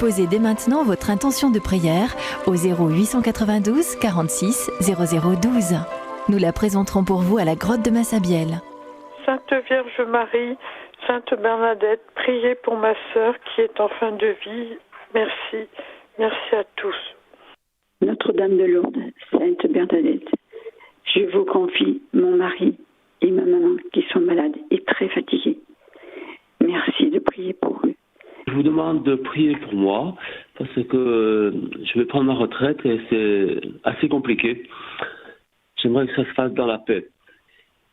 Déposez dès maintenant votre intention de prière au 0892 46 0012. Nous la présenterons pour vous à la grotte de Massabielle. Sainte Vierge Marie, Sainte Bernadette, priez pour ma sœur qui est en fin de vie. Merci. Merci à tous. Notre-Dame de Lourdes, Sainte Bernadette, je vous confie mon mari et ma maman qui sont malades et très fatigués. Merci de prier pour eux. Je vous demande de prier pour moi parce que je vais prendre ma retraite et c'est assez compliqué. J'aimerais que ça se fasse dans la paix.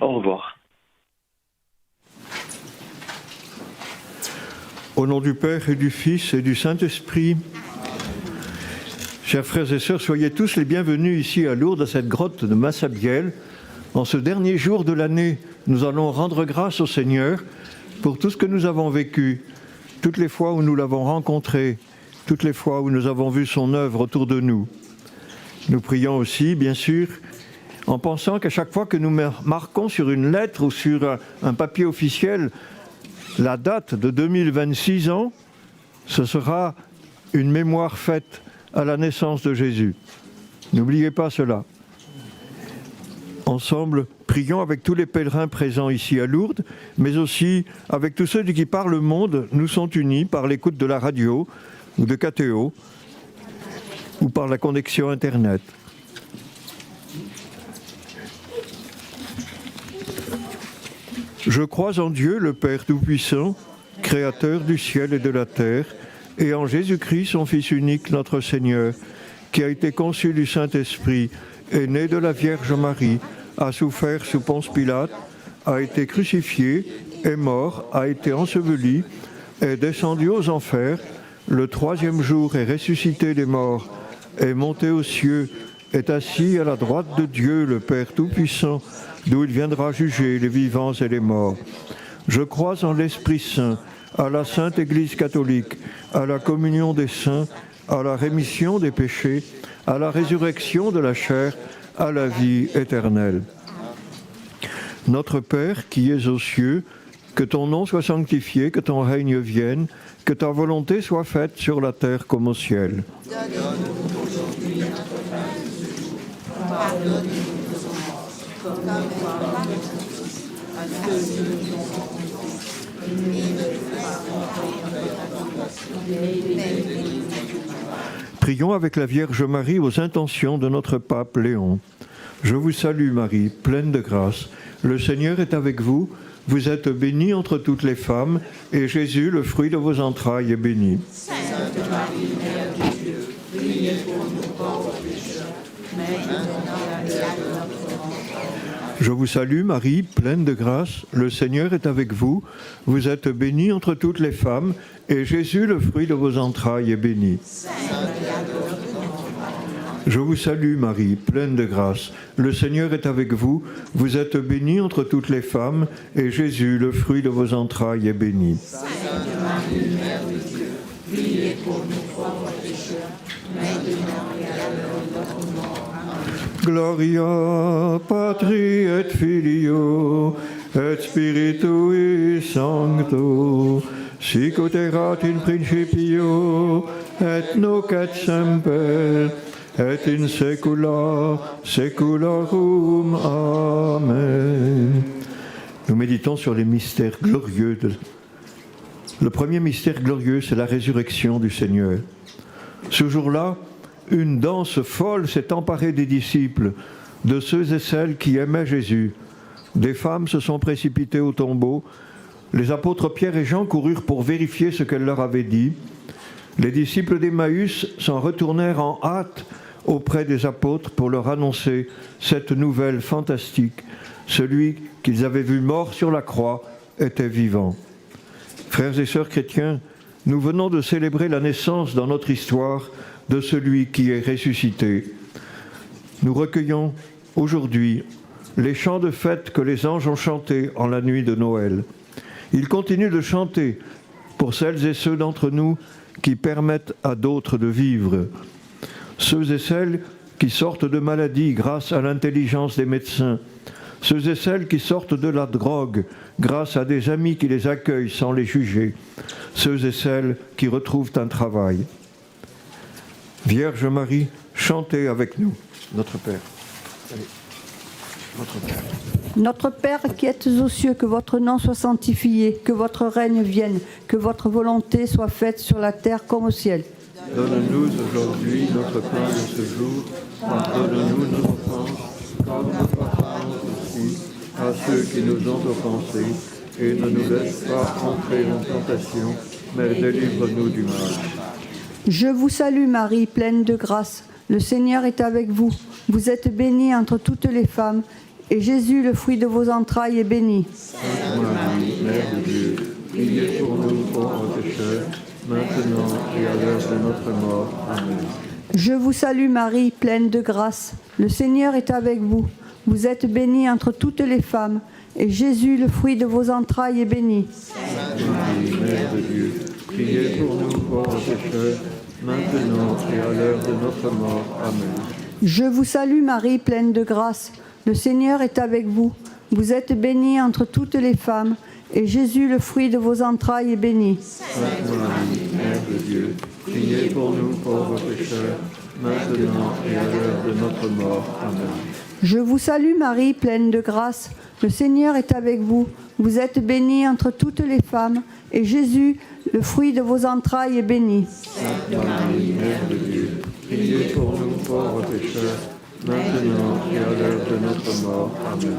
Au revoir. Au nom du Père et du Fils et du Saint-Esprit, chers frères et sœurs, soyez tous les bienvenus ici à Lourdes, à cette grotte de Massabielle. En ce dernier jour de l'année, nous allons rendre grâce au Seigneur pour tout ce que nous avons vécu, toutes les fois où nous l'avons rencontré, toutes les fois où nous avons vu son œuvre autour de nous. Nous prions aussi, bien sûr, en pensant qu'à chaque fois que nous marquons sur une lettre ou sur un papier officiel la date de 2026 ans, ce sera une mémoire faite à la naissance de Jésus. N'oubliez pas cela. Ensemble, prions avec tous les pèlerins présents ici à Lourdes, mais aussi avec tous ceux qui, par le monde, nous sont unis par l'écoute de la radio ou de KTO ou par la connexion Internet. Je crois en Dieu, le Père Tout-Puissant, Créateur du ciel et de la terre, et en Jésus-Christ, son Fils unique, notre Seigneur, qui a été conçu du Saint-Esprit, est né de la Vierge Marie, a souffert sous Ponce Pilate, a été crucifié, est mort, a été enseveli, est descendu aux enfers, le troisième jour est ressuscité des morts, est monté aux cieux, est assis à la droite de Dieu, le Père Tout-Puissant, d'où il viendra juger les vivants et les morts. Je crois en l'Esprit Saint, à la Sainte Église catholique, à la communion des saints, à la rémission des péchés, à la résurrection de la chair, à la vie éternelle. Notre Père qui es aux cieux, que ton nom soit sanctifié, que ton règne vienne, que ta volonté soit faite sur la terre comme au ciel. Donne-nous aujourd'hui notre pain de ce jour. Pardonne-nous nos offenses, comme nous pardonnons à ceux qui nous ont offensés. Et ne nous fasse pas entrer dans la tentation. Prions avec la Vierge Marie aux intentions de notre pape Léon. Je vous salue Marie, pleine de grâce. Le Seigneur est avec vous. Vous êtes bénie entre toutes les femmes, et Jésus, le fruit de vos entrailles, est béni. Sainte Marie, Mère de Dieu, priez pour nous pauvres pécheurs, maintenant et à l'heure de notre mort. Je vous salue Marie, pleine de grâce. Le Seigneur est avec vous. Vous êtes bénie entre toutes les femmes, et Jésus, le fruit de vos entrailles, est béni. Je vous salue Marie, pleine de grâce. Le Seigneur est avec vous. Vous êtes bénie entre toutes les femmes, et Jésus, le fruit de vos entrailles, est béni. Sainte Marie, Mère de Dieu, priez pour nous pauvres pécheurs, maintenant et à l'heure de notre mort. Amen. Gloria Patri et Filio et Spiritui Sancto, sic ut erat in principio et nunc et semper et in saecula saeculorum. Amen. Nous méditons sur les mystères glorieux. Le premier mystère glorieux, c'est la résurrection du Seigneur. Ce jour-là, une danse folle s'est emparée des disciples, de ceux et celles qui aimaient Jésus. Des femmes se sont précipitées au tombeau. Les apôtres Pierre et Jean coururent pour vérifier ce qu'elle leur avait dit. Les disciples d'Emmaüs s'en retournèrent en hâte auprès des apôtres pour leur annoncer cette nouvelle fantastique. Celui qu'ils avaient vu mort sur la croix était vivant. Frères et sœurs chrétiens, nous venons de célébrer la naissance dans notre histoire de celui qui est ressuscité. Nous recueillons aujourd'hui les chants de fête que les anges ont chantés en la nuit de Noël. Ils continuent de chanter pour celles et ceux d'entre nous qui permettent à d'autres de vivre. Ceux et celles qui sortent de maladie grâce à l'intelligence des médecins. Ceux et celles qui sortent de la drogue grâce à des amis qui les accueillent sans les juger. Ceux et celles qui retrouvent un travail. Vierge Marie, chantez avec nous, notre Père. Allez. Notre Père. Notre Père qui êtes aux cieux, que votre nom soit sanctifié, que votre règne vienne, que votre volonté soit faite sur la terre comme au ciel. Donne-nous aujourd'hui notre pain de ce jour. Pardonne-nous nos offenses, comme nous pardonnons aussi à ceux qui nous ont offensés. Et ne nous laisse pas entrer en tentation, mais délivre-nous du mal. Je vous salue Marie, pleine de grâce. Le Seigneur est avec vous. Vous êtes bénie entre toutes les femmes, et Jésus, le fruit de vos entrailles, est béni. Sainte Marie, Mère de Dieu, priez pour nous pauvres pécheurs, maintenant et à l'heure de notre mort. Amen. Je vous salue Marie, pleine de grâce. Le Seigneur est avec vous. Vous êtes bénie entre toutes les femmes, et Jésus, le fruit de vos entrailles, est béni. Sainte Marie, Mère de Dieu, priez pour nous pauvres pécheurs, maintenant et à l'heure de notre mort. Amen. Je vous salue Marie, pleine de grâce. Le Seigneur est avec vous. Vous êtes bénie entre toutes les femmes, et Jésus, le fruit de vos entrailles, est béni. Sainte Marie, Mère de Dieu, priez pour nous pauvres pécheurs, maintenant et à l'heure de notre mort. Amen. Je vous salue Marie, pleine de grâce. Le Seigneur est avec vous. Vous êtes bénie entre toutes les femmes, et Jésus, le fruit de vos entrailles, est béni. Sainte Marie, Mère de Dieu, priez pour nous pauvres pécheurs, maintenant et à l'heure de notre mort. Amen.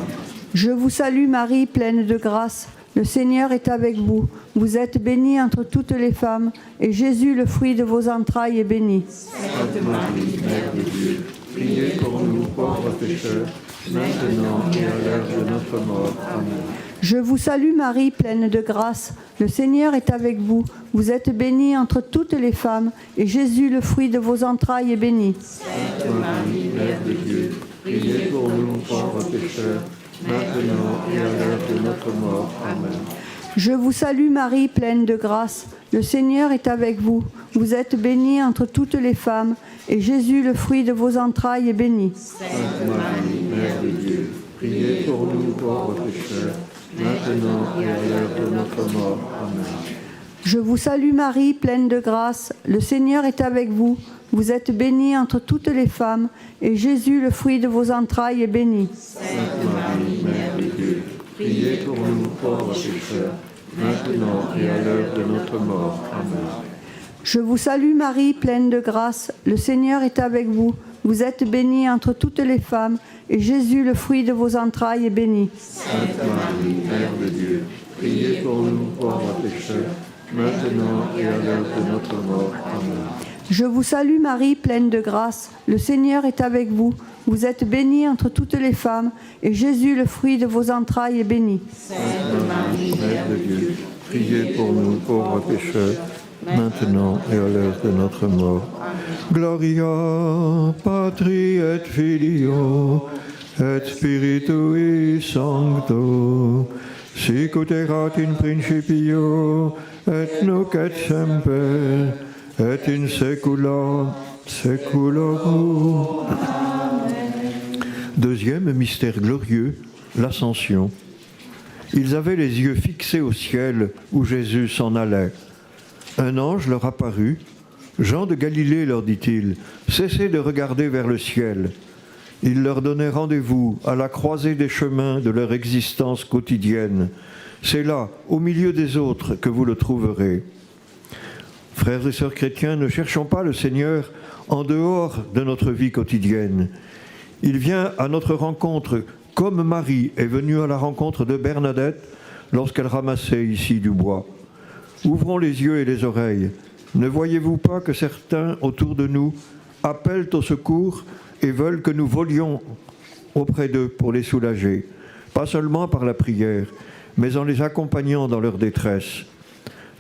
Je vous salue Marie, pleine de grâce. Le Seigneur est avec vous. Vous êtes bénie entre toutes les femmes, et Jésus, le fruit de vos entrailles, est béni. Sainte Marie, Mère de Dieu, priez pour nous pauvres pécheurs, maintenant et à l'heure de notre mort. Amen. Je vous salue Marie, pleine de grâce. Le Seigneur est avec vous. Vous êtes bénie entre toutes les femmes, et Jésus, le fruit de vos entrailles, est béni. Sainte Marie, Mère de Dieu, priez pour nous pauvres pécheurs, maintenant et à l'heure de notre mort. Amen. Je vous salue Marie, pleine de grâce. Le Seigneur est avec vous. Vous êtes bénie entre toutes les femmes, et Jésus, le fruit de vos entrailles, est béni. Sainte Marie, Mère de Dieu, priez pour nous pauvres pécheurs, maintenant et à l'heure de notre mort. Amen. Je vous salue Marie, pleine de grâce. Le Seigneur est avec vous. Vous êtes bénie entre toutes les femmes, et Jésus, le fruit de vos entrailles, est béni. Sainte Marie, Mère de Dieu, priez pour nous pauvres pécheurs, maintenant et à l'heure de notre mort. Amen. Je vous salue Marie, pleine de grâce. Le Seigneur est avec vous. Vous êtes bénie entre toutes les femmes, et Jésus, le fruit de vos entrailles, est béni. Sainte Marie, Mère de Dieu, priez pour nous pauvres pécheurs, maintenant et à l'heure de notre mort. Amen. Je vous salue Marie, pleine de grâce. Le Seigneur est avec vous. Vous êtes bénie entre toutes les femmes, et Jésus, le fruit de vos entrailles, est béni. Sainte Marie, Mère de Dieu, priez pour nous pauvres pécheurs, maintenant et à l'heure de notre mort. Gloria Patri et Filio et Spiritui Sancto, sic ut erat in principio et nunc et semper et in saecula saeculorum. Deuxième mystère glorieux, l'Ascension. Ils avaient les yeux fixés au ciel où Jésus s'en allait. Un ange leur apparut. Jean de Galilée, leur dit-il, cessez de regarder vers le ciel. Il leur donnait rendez-vous à la croisée des chemins de leur existence quotidienne. C'est là, au milieu des autres, que vous le trouverez. Frères et sœurs chrétiens, ne cherchons pas le Seigneur en dehors de notre vie quotidienne. Il vient à notre rencontre comme Marie est venue à la rencontre de Bernadette lorsqu'elle ramassait ici du bois. Ouvrons les yeux et les oreilles. Ne voyez-vous pas que certains autour de nous appellent au secours et veulent que nous volions auprès d'eux pour les soulager, pas seulement par la prière, mais en les accompagnant dans leur détresse.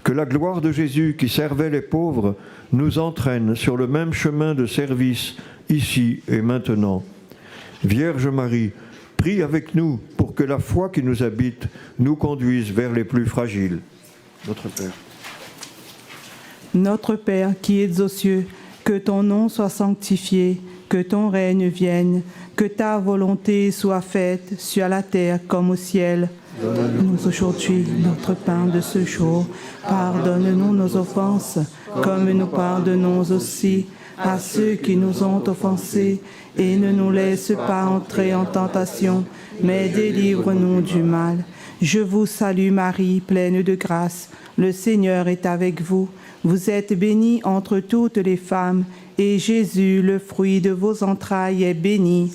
Que la gloire de Jésus qui servait les pauvres nous entraîne sur le même chemin de service ici et maintenant. Vierge Marie, prie avec nous pour que la foi qui nous habite nous conduise vers les plus fragiles. Notre Père. Notre Père qui es aux cieux, que ton nom soit sanctifié, que ton règne vienne, que ta volonté soit faite sur la terre comme au ciel. Donne-nous aujourd'hui notre pain de ce jour. Pardonne-nous nos offenses, comme nous pardonnons aussi à ceux qui nous ont offensés, et ne nous laisse pas entrer en tentation, mais délivre-nous du mal. Je vous salue Marie, pleine de grâce, le Seigneur est avec vous. Vous êtes bénie entre toutes les femmes, et Jésus, le fruit de vos entrailles, est béni.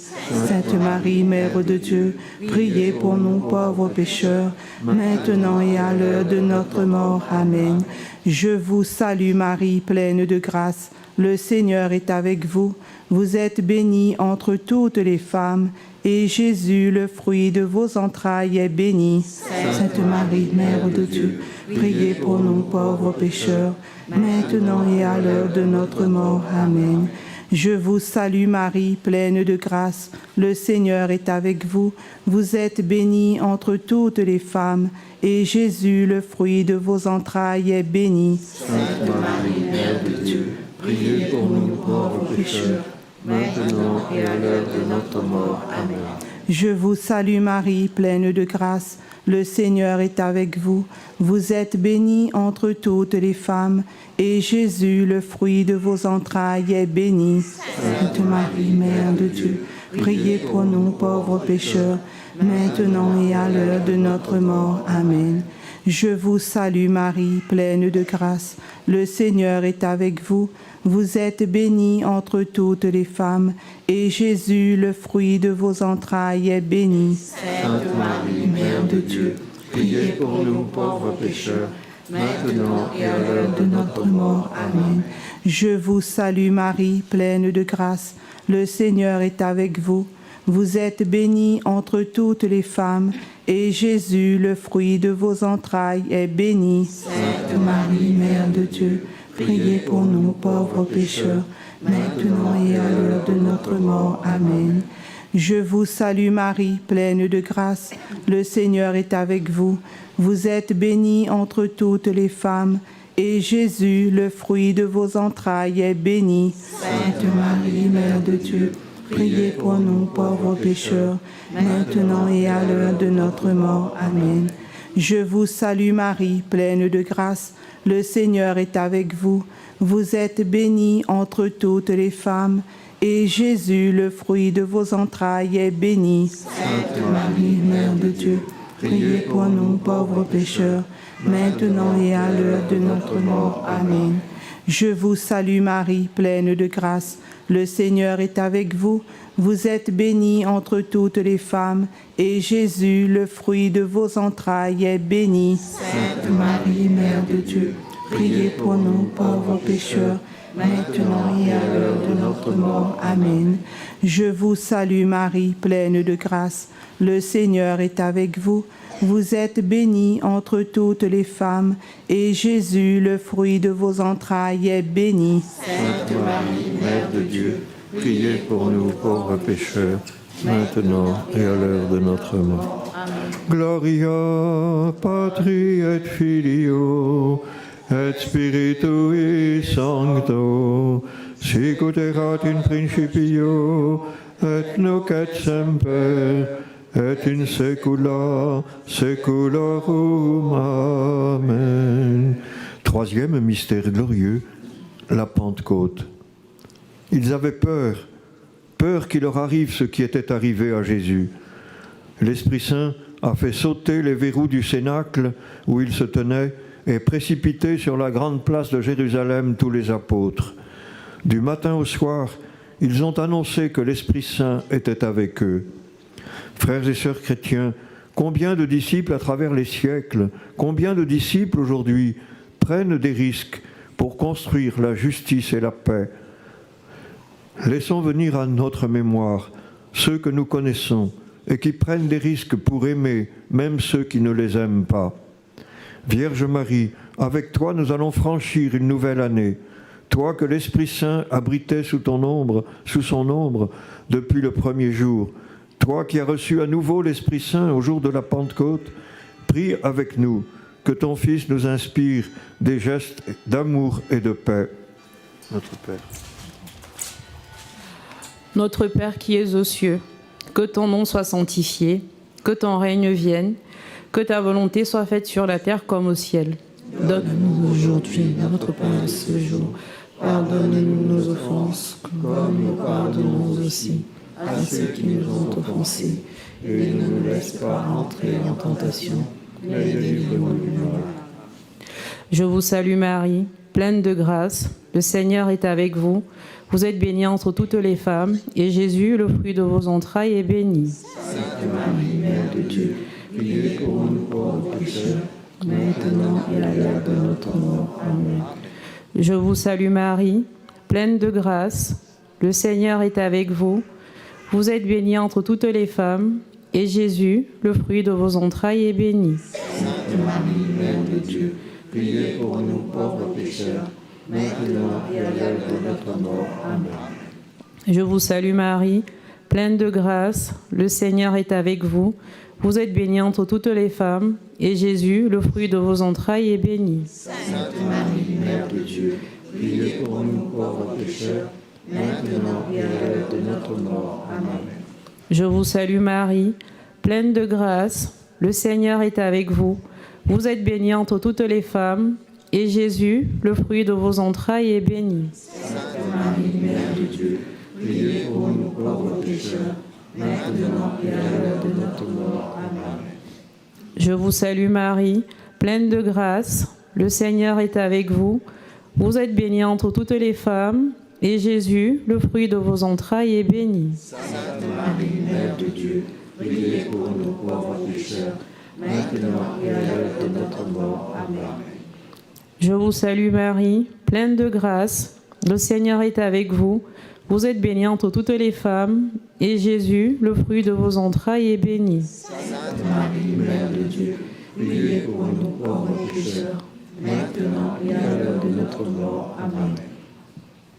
Sainte Marie, Mère de Dieu, priez pour nous pauvres pécheurs, maintenant et à l'heure de notre mort. Amen. Je vous salue Marie, pleine de grâce, le Seigneur est avec vous. Vous êtes bénie entre toutes les femmes, et Jésus, le fruit de vos entrailles, est béni. Sainte Marie, Mère de Dieu, priez pour nous pauvres pécheurs, maintenant et à l'heure de notre mort. Amen. Je vous salue Marie, pleine de grâce, le Seigneur est avec vous. Vous êtes bénie entre toutes les femmes, et Jésus, le fruit de vos entrailles, est béni. Sainte Marie, Mère de Dieu, priez pour nous pauvres pécheurs, maintenant et à l'heure de notre mort. Amen. Je vous salue Marie, pleine de grâce, le Seigneur est avec vous. Vous êtes bénie entre toutes les femmes, et Jésus, le fruit de vos entrailles, est béni. Sainte Marie, Mère de Dieu, priez pour nous pauvres pécheurs, maintenant et à l'heure de notre mort. Amen. Je vous salue Marie, pleine de grâce, le Seigneur est avec vous. Vous êtes bénie entre toutes les femmes, et Jésus, le fruit de vos entrailles, est béni. Sainte Marie, Mère de Dieu, priez pour nous pauvres pécheurs, maintenant et à l'heure de notre mort. Amen. Je vous salue Marie, pleine de grâce, le Seigneur est avec vous. Vous êtes bénie entre toutes les femmes, et Jésus, le fruit de vos entrailles, est béni. Sainte Marie, Mère de Dieu, priez pour nous pauvres pécheurs, maintenant et à l'heure de notre mort. Amen. Je vous salue Marie, pleine de grâce, le Seigneur est avec vous. Vous êtes bénie entre toutes les femmes, et Jésus, le fruit de vos entrailles, est béni. Sainte Marie, Mère de Dieu, priez pour nous pauvres pécheurs, maintenant et à l'heure de notre mort. Amen. Je vous salue Marie, pleine de grâce, le Seigneur est avec vous. Vous êtes bénie entre toutes les femmes, et Jésus, le fruit de vos entrailles, est béni. Sainte Marie, Mère de Dieu, priez pour nous pauvres pécheurs, maintenant et à l'heure de notre mort. Amen. Je vous salue Marie, pleine de grâce, le Seigneur est avec vous. Vous êtes bénie entre toutes les femmes, et Jésus, le fruit de vos entrailles, est béni. Sainte Marie, Mère de Dieu, priez pour nous pauvres pécheurs, maintenant et à l'heure de notre mort. Amen. Je vous salue Marie, pleine de grâce, le Seigneur est avec vous. Vous êtes bénie entre toutes les femmes, et Jésus, le fruit de vos entrailles, est béni. Sainte Marie, Mère de Dieu, priez pour nous pauvres pécheurs, maintenant et à l'heure de notre mort. Gloria Patri et Filio et Spiritui Sancto, sicut erat in principio et nunc et semper et in saecula saeculorum. Amen. Troisième mystère glorieux, la Pentecôte. Ils avaient peur qu'il leur arrive ce qui était arrivé à Jésus. L'Esprit Saint a fait sauter les verrous du cénacle où ils se tenaient et précipité sur la grande place de Jérusalem tous les apôtres. Du matin au soir, ils ont annoncé que l'Esprit Saint était avec eux. Frères et sœurs chrétiens, combien de disciples à travers les siècles, combien de disciples aujourd'hui prennent des risques pour construire la justice et la paix? Laissons venir à notre mémoire ceux que nous connaissons et qui prennent des risques pour aimer même ceux qui ne les aiment pas. Vierge Marie, avec toi nous allons franchir une nouvelle année. Toi que l'Esprit Saint abritait sous son ombre depuis le premier jour. Toi qui as reçu à nouveau l'Esprit Saint au jour de la Pentecôte, prie avec nous que ton Fils nous inspire des gestes d'amour et de paix. Notre Père. Notre Père qui es aux cieux, que ton nom soit sanctifié, que ton règne vienne, que ta volonté soit faite sur la terre comme au ciel. Donne-nous aujourd'hui notre pain de ce jour. Pardonne-nous nos offenses, comme nous pardonnons aussi à ceux qui nous ont offensés. Et ne nous laisse pas entrer en tentation, mais délivre-nous du mal. Je vous salue Marie, pleine de grâce, le Seigneur est avec vous. Vous êtes bénie entre toutes les femmes, et Jésus, le fruit de vos entrailles, est béni. Sainte Marie, Mère de Dieu, priez pour nous pauvres pécheurs, maintenant et à l'heure de notre mort. Amen. Je vous salue Marie, pleine de grâce, le Seigneur est avec vous. Vous êtes bénie entre toutes les femmes, et Jésus, le fruit de vos entrailles, est béni. Sainte Marie, Mère de Dieu, priez pour nous pauvres pécheurs, maintenant et à l'heure de notre mort. Amen. Je vous salue Marie, pleine de grâce, le Seigneur est avec vous. Vous êtes bénie entre toutes les femmes, et Jésus, le fruit de vos entrailles, est béni. Sainte Marie, Mère de Dieu, priez pour nous pauvres pécheurs, maintenant et à l'heure de notre mort. Amen. Je vous salue Marie, pleine de grâce, le Seigneur est avec vous. Vous êtes bénie entre toutes les femmes, et Jésus, le fruit de vos entrailles, est béni. Sainte Marie, Mère de Dieu, priez pour nous pauvres pécheurs, maintenant et à l'heure de notre mort. Amen. Je vous salue Marie, pleine de grâce, le Seigneur est avec vous. Vous êtes bénie entre toutes les femmes, et Jésus, le fruit de vos entrailles, est béni. Sainte Marie, Mère de Dieu, priez pour nous pauvres pécheurs, maintenant et à l'heure de notre mort. Amen. Je vous salue Marie, pleine de grâce, le Seigneur est avec vous. Vous êtes bénie entre toutes les femmes, et Jésus, le fruit de vos entrailles, est béni. Sainte Marie, Mère de Dieu, priez pour nous pauvres pécheurs, maintenant et à l'heure de notre mort. Amen.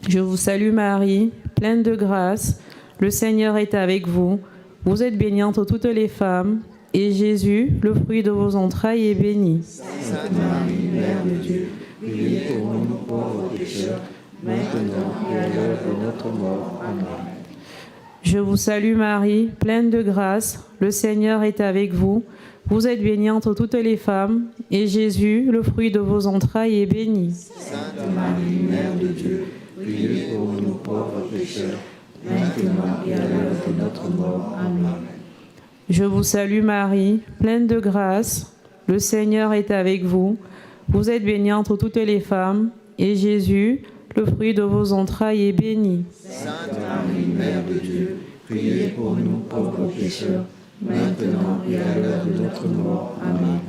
Je vous salue Marie, pleine de grâce, le Seigneur est avec vous. Vous êtes bénie entre toutes les femmes, et Jésus, le fruit de vos entrailles, est béni. Sainte Marie, Mère de Dieu, priez pour nous pauvres pécheurs, maintenant et à l'heure de notre mort. Amen. Je vous salue Marie, pleine de grâce, le Seigneur est avec vous. Vous êtes bénie entre toutes les femmes, et Jésus, le fruit de vos entrailles, est béni. Sainte Marie, Mère de Dieu, priez pour nous pauvres pécheurs, maintenant et à l'heure de notre mort. Amen. Je vous salue Marie, pleine de grâce, le Seigneur est avec vous. Vous êtes bénie entre toutes les femmes, et Jésus, le fruit de vos entrailles, est béni. Sainte Marie, Mère de Dieu, priez pour nous pauvres pécheurs, maintenant et à l'heure de notre mort. Amen.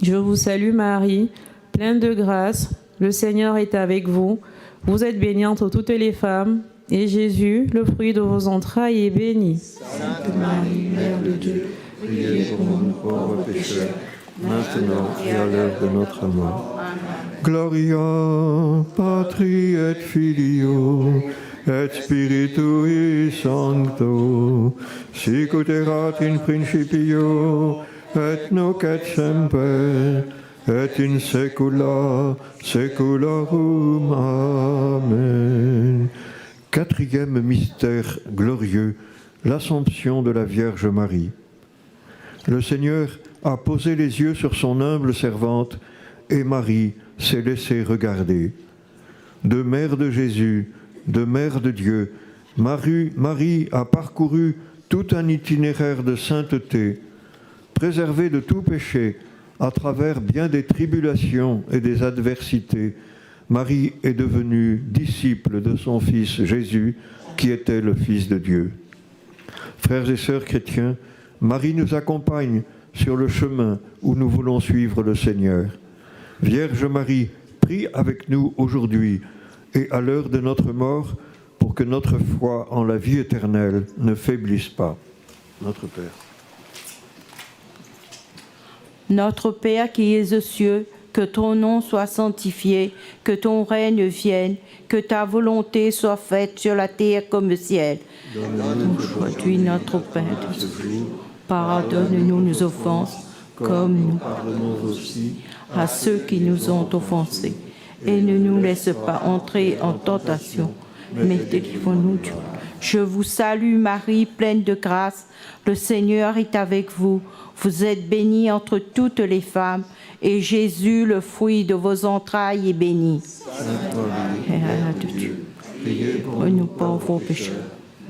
Je vous salue Marie, pleine de grâce, le Seigneur est avec vous. Vous êtes bénie entre toutes les femmes, et Jésus, le fruit de vos entrailles, est béni. Sainte Marie, Mère de Dieu, priez pour nous pauvres pécheurs, maintenant et à l'heure de notre mort. Gloria Patri et Filio et Spiritui Sancto, sic ut erat in principio et nunc et semper et in saecula saeculorum. Amen. Quatrième mystère glorieux, l'Assomption de la Vierge Marie. Le Seigneur a posé les yeux sur son humble servante, et Marie s'est laissée regarder. De mère de Jésus, de mère de Dieu, Marie a parcouru tout un itinéraire de sainteté, préservée de tout péché à travers bien des tribulations et des adversités. Marie est devenue disciple de son Fils Jésus, qui était le Fils de Dieu. Frères et sœurs chrétiens, Marie nous accompagne sur le chemin où nous voulons suivre le Seigneur. Vierge Marie, prie avec nous aujourd'hui et à l'heure de notre mort pour que notre foi en la vie éternelle ne faiblisse pas. Notre Père. Notre Père qui es aux cieux, que ton nom soit sanctifié, que ton règne vienne, que ta volonté soit faite sur la terre comme au ciel. Donne-nous aujourd'hui notre pain de ce jour. Pardonne-nous nos offenses, comme nous pardonnons aussi à ceux qui nous ont offensés. Et ne nous laisse pas entrer en tentation, mais délivre-nous du mal. Je vous salue Marie, pleine de grâce, le Seigneur est avec vous. Vous êtes bénie entre toutes les femmes, et Jésus, le fruit de vos entrailles, est béni. Sainte Marie, priez pour nous pauvres pécheurs,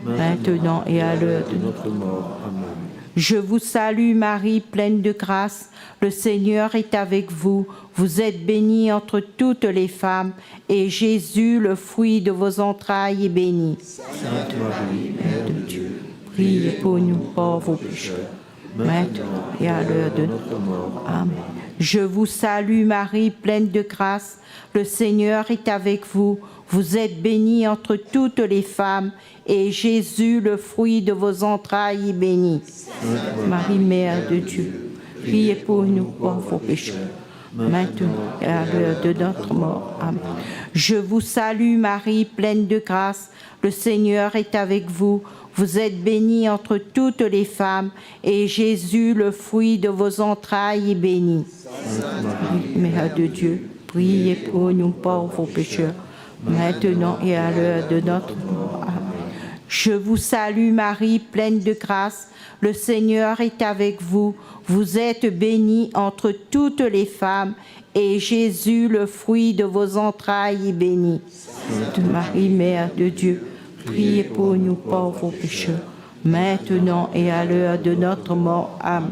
maintenant et à l'heure de notre mort. Amen. Je vous salue Marie, pleine de grâce, le Seigneur est avec vous. Vous êtes bénie entre toutes les femmes, et Jésus, le fruit de vos entrailles, est béni. Sainte Marie, Mère de Dieu, priez pour nous pauvres pécheurs, maintenant et à l'heure de notre mort. Amen. Je vous salue Marie, pleine de grâce, le Seigneur est avec vous. Vous êtes bénie entre toutes les femmes, et Jésus, le fruit de vos entrailles, est béni. Sainte Marie, Mère de Dieu, priez pour nous pauvres pécheurs, maintenant et à l'heure de notre mort. Amen. Je vous salue Marie, pleine de grâce, le Seigneur est avec vous. Vous êtes bénie entre toutes les femmes, et Jésus, le fruit de vos entrailles, est béni. Sainte Marie, Mère de Dieu, priez pour nous pauvres pécheurs, maintenant et à l'heure de notre mort. Amen. Je vous salue Marie, pleine de grâce, le Seigneur est avec vous. Vous êtes bénie entre toutes les femmes, et Jésus, le fruit de vos entrailles, est béni. Sainte Marie, Mère de Dieu, priez pour nous pauvres pécheurs, maintenant et à l'heure de notre mort. Amen.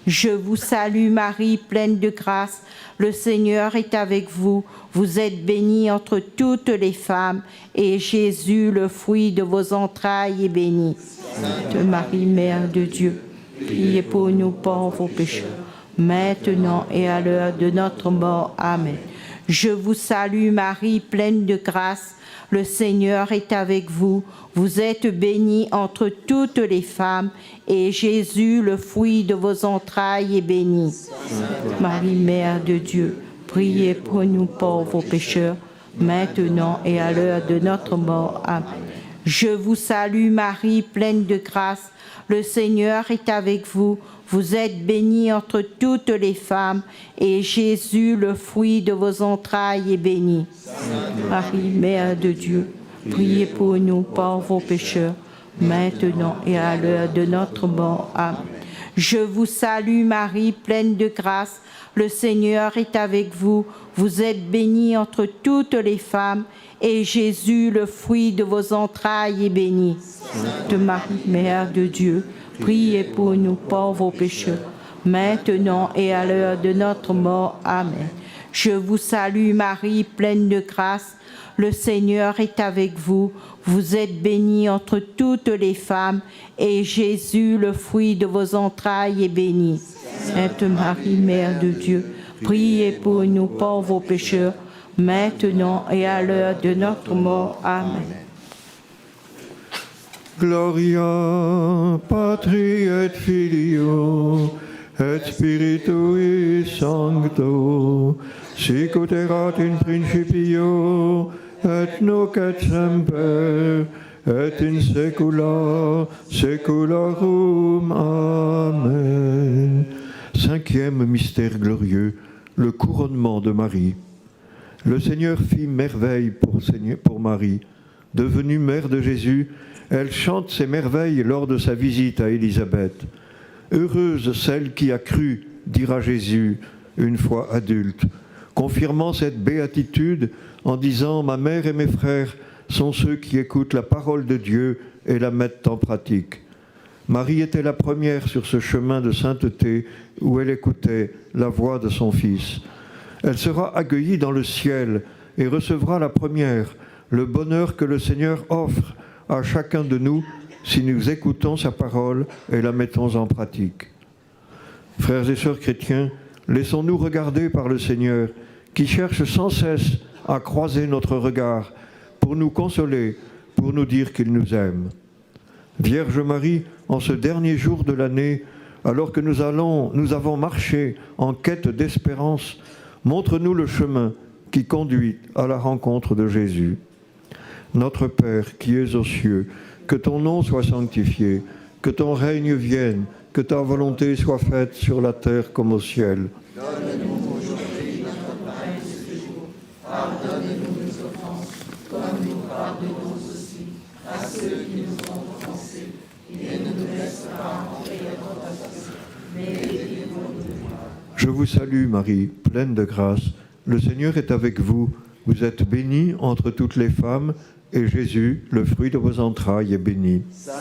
Je vous salue Marie, pleine de grâce, le Seigneur est avec vous. Vous êtes bénie entre toutes les femmes, et Jésus, le fruit de vos entrailles, est béni. Sainte Marie, Mère de Dieu, priez pour nous pauvres pécheurs, maintenant et à l'heure de notre mort. Amen. Je vous salue Marie, pleine de grâce, le Seigneur est avec vous. Vous êtes bénie entre toutes les femmes, et Jésus, le fruit de vos entrailles, est béni. Sainte Marie, Mère de Dieu, priez pour nous pauvres pécheurs, maintenant et à l'heure de notre mort. Amen. Je vous salue Marie, pleine de grâce, le Seigneur est avec vous. Vous êtes bénie entre toutes les femmes, et Jésus, le fruit de vos entrailles, est béni. Sainte Marie, Mère de Dieu, priez pour nous pauvres pécheurs, maintenant et à l'heure de notre mort. Amen. Je vous salue Marie, pleine de grâce, le Seigneur est avec vous. Vous êtes bénie entre toutes les femmes, et Jésus, le fruit de vos entrailles, est béni. Sainte Marie, Mère de Dieu, priez pour nous pauvres pécheurs, maintenant et à l'heure de notre mort. Amen. Je vous salue Marie, pleine de grâce, le Seigneur est avec vous. Vous êtes bénie entre toutes les femmes, et Jésus, le fruit de vos entrailles, est béni. Sainte Marie, Mère de Dieu, priez pour nous pauvres pécheurs, maintenant et à l'heure de notre mort. Amen. Gloria Patri et Filio et Spiritui Sancto, sic ut erat in principio et nunc et semper et in saecula saeculorum. Amen. Cinquième mystère glorieux, le couronnement de Marie. Le Seigneur fit merveille pour Marie. Devenue mère de Jésus, elle chante ses merveilles lors de sa visite à Élisabeth. Heureuse celle qui a cru, dira Jésus, une fois adulte, confirmant cette béatitude en disant « Ma mère et mes frères sont ceux qui écoutent la parole de Dieu et la mettent en pratique ». Marie était la première sur ce chemin de sainteté où elle écoutait la voix de son Fils. Elle sera accueillie dans le ciel et recevra la première, le bonheur que le Seigneur offre à chacun de nous si nous écoutons sa parole et la mettons en pratique. Frères et sœurs chrétiens, laissons-nous regarder par le Seigneur qui cherche sans cesse à croiser notre regard pour nous consoler, pour nous dire qu'il nous aime. Vierge Marie, en ce dernier jour de l'année, alors que nous avons marché en quête d'espérance, montre-nous le chemin qui conduit à la rencontre de Jésus. Notre Père qui es aux cieux, que ton nom soit sanctifié, que ton règne vienne, que ta volonté soit faite sur la terre comme au ciel. Donne-nous aujourd'hui notre pain de ce jour. Pardonne-nous nos offenses, comme nous pardonnons aussi à ceux qui nous ont offensés. Et ne nous laisse pas entrer en tentation, mais délivre-nous du mal. Je vous salue Marie, pleine de grâce. Le Seigneur est avec vous. Vous êtes bénie entre toutes les femmes, et Jésus, le fruit de vos entrailles, est béni. Sainte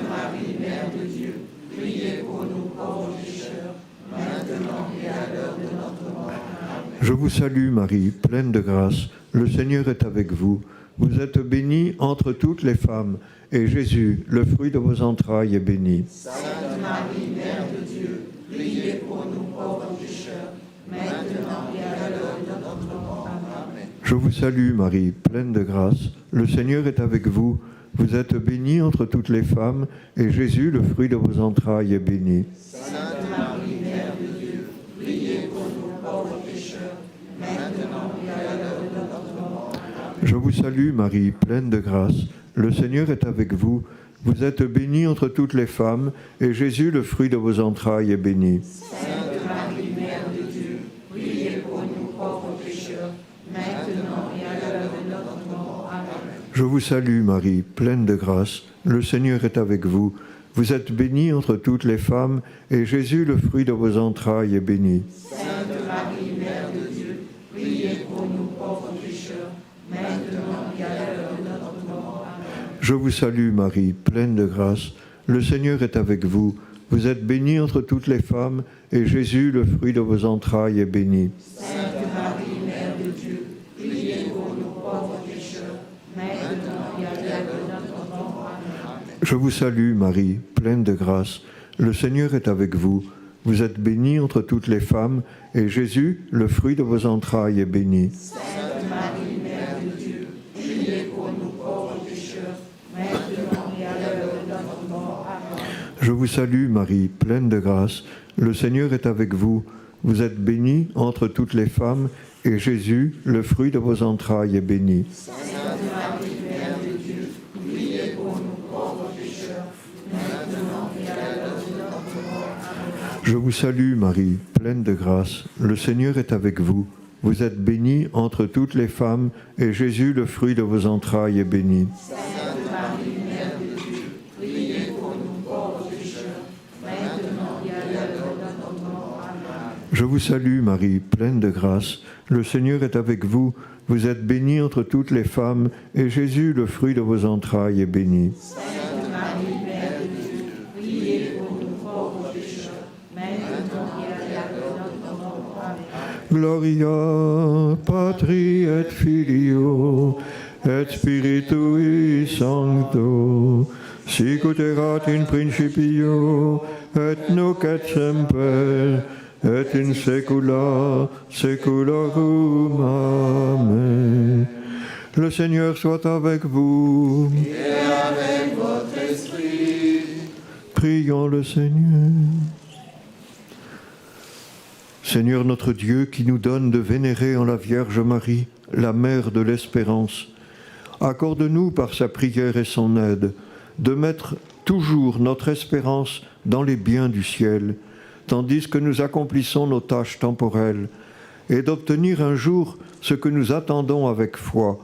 Marie, Mère de Dieu, priez pour nous pauvres pécheurs, maintenant et à l'heure de notre mort. Amen. Je vous salue Marie, pleine de grâce, le Seigneur est avec vous. Vous êtes bénie entre toutes les femmes, et Jésus, le fruit de vos entrailles, est béni. Sainte Marie, Mère de Dieu, priez pour nous pauvres pécheurs, maintenant et à l'heure de notre mort. Amen. Je vous salue Marie, pleine de grâce, le Seigneur est avec vous. Vous êtes bénie entre toutes les femmes, et Jésus, le fruit de vos entrailles, est béni. Sainte Marie, Mère de Dieu, priez pour nous pauvres pécheurs, maintenant et à l'heure de notre mort. Amen. Je vous salue Marie, pleine de grâce, le Seigneur est avec vous. Vous êtes bénie entre toutes les femmes, et Jésus, le fruit de vos entrailles, est béni. Sainte Marie, Mère de Dieu, priez pour nous pauvres pécheurs, maintenant et à l'heure de notre mort. Amen. Je vous salue Marie, pleine de grâce, le Seigneur est avec vous. Vous êtes bénie entre toutes les femmes, et Jésus, le fruit de vos entrailles, est béni. Sainte Marie, Mère de Dieu, priez pour nous pauvres pécheurs, maintenant et à l'heure de notre mort. Amen. Je vous salue Marie, pleine de grâce, le Seigneur est avec vous. Vous êtes bénie entre toutes les femmes, et Jésus, le fruit de vos entrailles, est béni. Sainte Marie, Mère de Dieu, priez pour nous pauvres pécheurs, maintenant et à l'heure de notre mort. Amen. Je vous salue Marie, pleine de grâce, le Seigneur est avec vous. Vous êtes bénie entre toutes les femmes, et Jésus, le fruit de vos entrailles, est béni. Sainte Marie, Mère de Dieu, priez pour nous pauvres pécheurs, maintenant et à l'heure de notre mort. Amen. Je vous salue Marie, pleine de grâce, le Seigneur est avec vous. Vous êtes bénie entre toutes les femmes, et Jésus, le fruit de vos entrailles, est béni. Sainte Marie, Mère de Dieu, priez pour nous pauvres pécheurs, maintenant et à l'heure de notre mort. Amen. Je vous salue Marie, pleine de grâce, le Seigneur est avec vous. Vous êtes bénie entre toutes les femmes, et Jésus, le fruit de vos entrailles, est béni. Sainte Marie, Mère de Dieu, priez pour nous pauvres pécheurs, maintenant et à l'heure de notre mort. Amen. Je vous salue Marie, pleine de grâce, le Seigneur est avec vous. Vous êtes bénie entre toutes les femmes, et Jésus, le fruit de vos entrailles, est béni. Sainte Marie, Mère de Dieu, priez pour nous pauvres pécheurs, maintenant et à l'heure de notre mort. Amen. Gloria Patri et Filio et Spiritui Sancto, sic ut erat in principio et nunc et semper et in saecula saeculorum. Amen. Le Seigneur soit avec vous. Et avec votre esprit. Prions le Seigneur. Seigneur notre Dieu, qui nous donne de vénérer en la Vierge Marie, la Mère de l'Espérance, accorde-nous par sa prière et son aide de mettre toujours notre espérance dans les biens du ciel, tandis que nous accomplissons nos tâches temporelles, et d'obtenir un jour ce que nous attendons avec foi.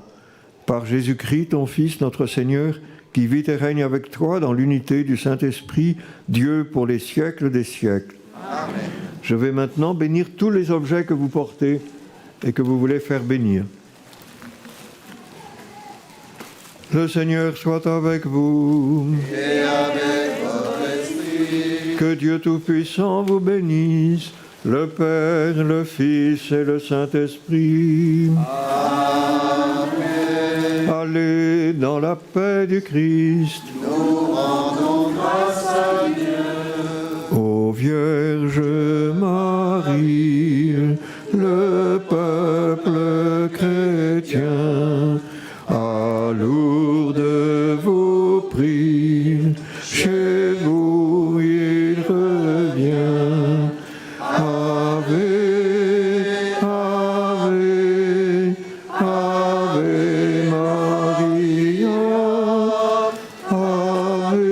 Par Jésus-Christ, ton Fils, notre Seigneur, qui vit et règne avec toi dans l'unité du Saint-Esprit, Dieu pour les siècles des siècles. Amen. Je vais maintenant bénir tous les objets que vous portez et que vous voulez faire bénir. Le Seigneur soit avec vous. Et avec votre esprit. Que Dieu Tout-Puissant vous bénisse, le Père, le Fils et le Saint-Esprit. Amen. Allez dans la paix du Christ. Nous rendons grâce à Dieu. Ô Vierge Marie, le peuple chrétien, à Lourdes vous prie, chez vous il revient. Ave, Ave, Ave Maria, Ave,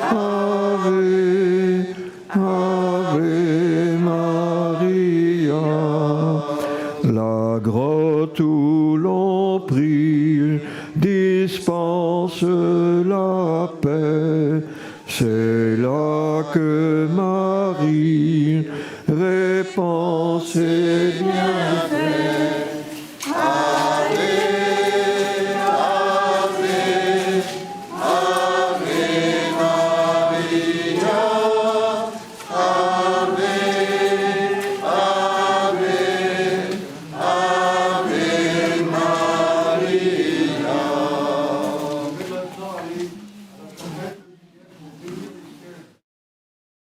Ave, Ave Maria. La grotte où l'on prie dispense la paix. C'est là que Marie répand ses bienfaits.